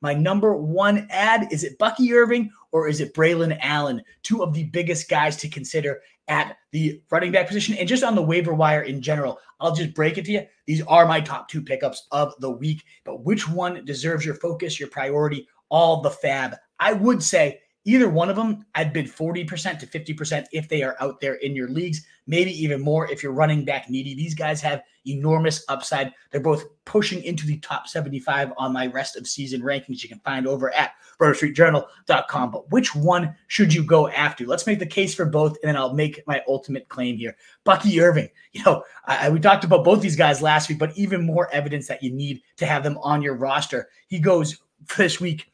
my number one ad. Is it Bucky Irving or is it Braelon Allen? Two of the biggest guys to consider at the running back position and just on the waiver wire in general. I'll just break it to you. These are my top two pickups of the week, but which one deserves your focus, your priority, all the fab? I would say either one of them, I'd bid 40% to 50% if they are out there in your leagues, maybe even more if you're running back needy. These guys have enormous upside. They're both pushing into the top 75 on my rest of season rankings you can find over at rotostreetjournal.com. But which one should you go after? Let's make the case for both, and then I'll make my ultimate claim here. Bucky Irving, we talked about both these guys last week, but even more evidence that you need to have them on your roster. He goes for this week,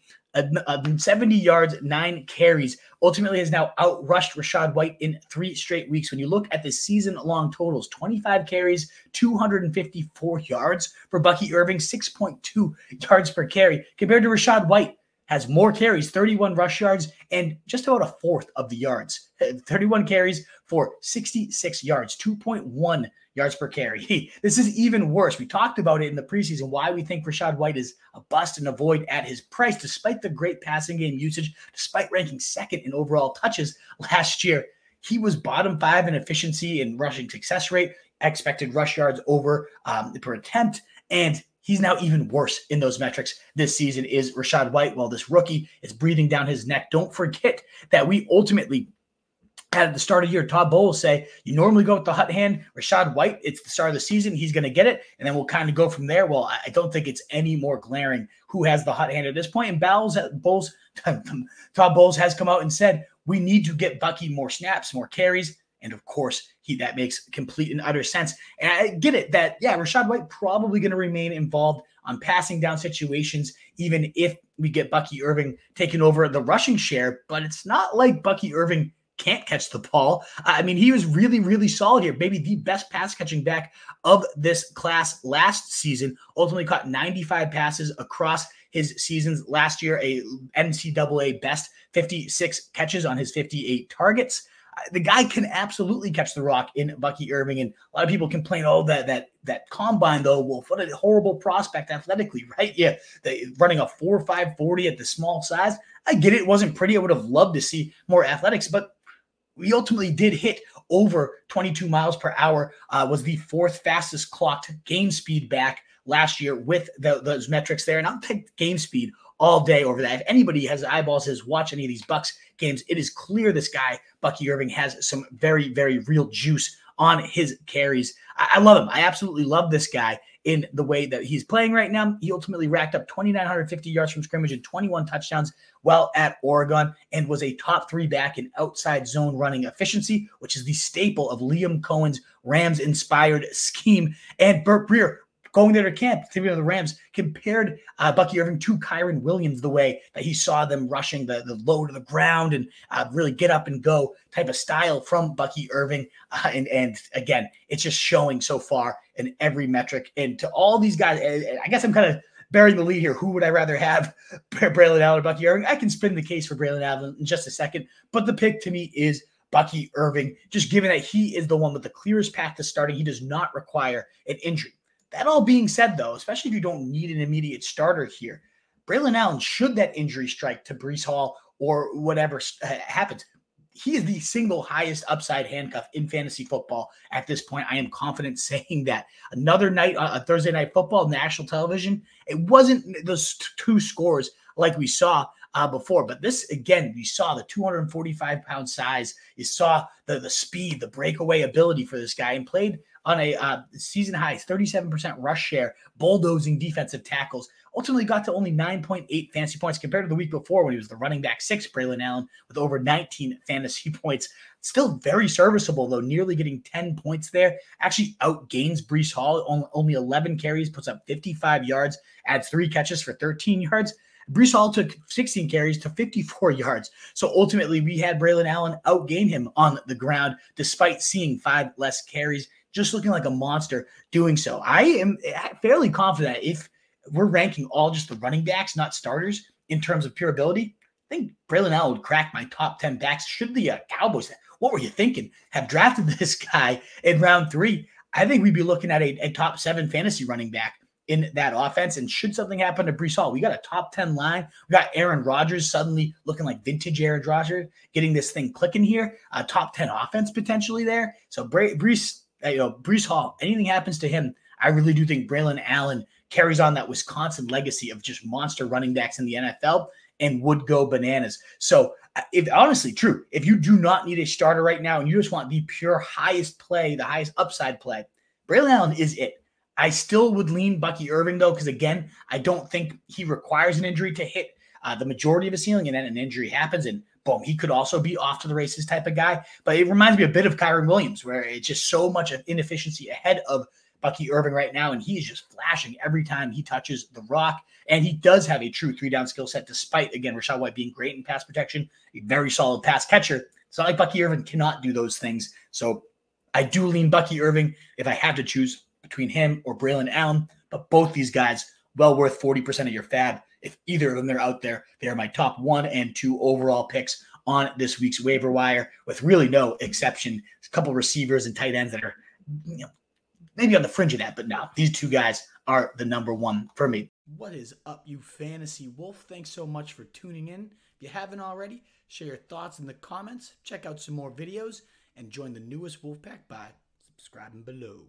70 yards, 9 carries, ultimately has now outrushed Rachaad White in 3 straight weeks. When you look at the season-long totals, 25 carries, 254 yards for Bucky Irving, 6.2 yards per carry, compared to Rachaad White, has more carries, 31 rush yards, and just about a fourth of the yards. 31 carries for 66 yards, 2.1 yards per carry. This is even worse. We talked about it in the preseason, why we think Rachaad White is a bust and a void at his price, despite the great passing game usage, despite ranking second in overall touches last year. He was bottom 5 in efficiency and rushing success rate, expected rush yards over per attempt, and he's now even worse in those metrics this season is Rachaad White, while this rookie is breathing down his neck. Don't forget that we ultimately had at the start of the year, Todd Bowles say, you normally go with the hot hand. Rachaad White, it's the start of the season. He's going to get it, and then we'll kind of go from there. Well, I don't think it's any more glaring who has the hot hand at this point. And Todd Bowles has come out and said, we need to get Bucky more snaps, more carries. And of course, that makes complete and utter sense. And I get it that, Rachaad White probably going to remain involved on passing down situations, even if we get Bucky Irving taking over the rushing share. But it's not like Bucky Irving can't catch the ball. I mean, he was really, really solid here. Maybe the best pass catching back of this class last season. Ultimately caught 95 passes across his seasons last year, a NCAA best 56 catches on his 58 targets. The guy can absolutely catch the rock in Bucky Irving. And a lot of people complain, that combine though, Wolf, what a horrible prospect athletically, right? Yeah. Running a 4.5 40 at the small size. I get it. It wasn't pretty. I would have loved to see more athletics, but we ultimately did hit over 22 miles per hour, was the 4th fastest clocked game speed back last year with those metrics there. And I'll take game speed all day over that. If anybody has eyeballs, has watched any of these Bucs games, it is clear this guy, Bucky Irving, has some very, very real juice on his carries. I love him. I absolutely love this guy in the way that he's playing right now. He ultimately racked up 2,950 yards from scrimmage and 21 touchdowns while at Oregon, and was a top 3 back in outside zone running efficiency, which is the staple of Liam Cohen's Rams-inspired scheme. And Burt Breer, going there to camp, thinking of the Rams, compared Bucky Irving to Kyron Williams, the way that he saw them rushing the low to the ground and really get up and go type of style from Bucky Irving. And again, it's just showing so far in every metric. And to all these guys, I guess I'm kind of burying the lead here. Who would I rather have, Braelon Allen or Bucky Irving? I can spin the case for Braelon Allen in just a second, but the pick to me is Bucky Irving, just given that he is the one with the clearest path to starting. He does not require an injury. That all being said, though, especially if you don't need an immediate starter here, Braelon Allen, should that injury strike to Breece Hall or whatever happens, he is the single highest upside handcuff in fantasy football at this point. I am confident saying that. Another night, a Thursday Night Football, national television, it wasn't those 2 scores like we saw before. But this, again, we saw the 245-pound size. You saw the speed, the breakaway ability for this guy, and played on a season high 37% rush share, bulldozing defensive tackles. Ultimately got to only 9.8 fantasy points compared to the week before when he was the running back 6, Braelon Allen, with over 19 fantasy points. Still very serviceable, though, nearly getting 10 points there. Actually outgains Breece Hall, only 11 carries, puts up 55 yards, adds 3 catches for 13 yards. Breece Hall took 16 carries to 54 yards. So ultimately, we had Braelon Allen outgain him on the ground, despite seeing 5 less carries, just looking like a monster doing so. I am fairly confident that if we're ranking all just the running backs, not starters, in terms of pure ability, I think Braelon Allen would crack my top 10 backs. Should the Cowboys, what were you thinking, have drafted this guy in round 3, I think we'd be looking at a top 7 fantasy running back in that offense. And should something happen to Breece Hall, we got a top 10 line. We got Aaron Rodgers suddenly looking like vintage Aaron Rodgers, getting this thing clicking here. A top 10 offense potentially there. So Breece Hall, anything happens to him, I really do think Braelon Allen carries on that Wisconsin legacy of just monster running backs in the NFL and would go bananas. So if honestly true, if you do not need a starter right now and you just want the pure highest play, the highest upside play, Braelon Allen is it. I still would lean Bucky Irving though, because again, I don't think he requires an injury to hit the majority of his ceiling, and then an injury happens and boom, he could also be off to the races type of guy. But it reminds me a bit of Kyren Williams, where it's just so much of inefficiency ahead of Bucky Irving right now, and he's just flashing every time he touches the rock. And he does have a true 3-down skill set, despite, again, Rachaad White being great in pass protection, a very solid pass catcher. It's not like Bucky Irving cannot do those things. So I do lean Bucky Irving if I have to choose between him or Braelon Allen, but both these guys well worth 40% of your fab. If either of them are out there, they are my top 1 and 2 overall picks on this week's waiver wire, with really no exception. A couple receivers and tight ends that are, maybe on the fringe of that, but no, these two guys are the number 1 for me. What is up, you fantasy wolf? Thanks so much for tuning in. If you haven't already, share your thoughts in the comments, check out some more videos, and join the newest Wolfpack by subscribing below.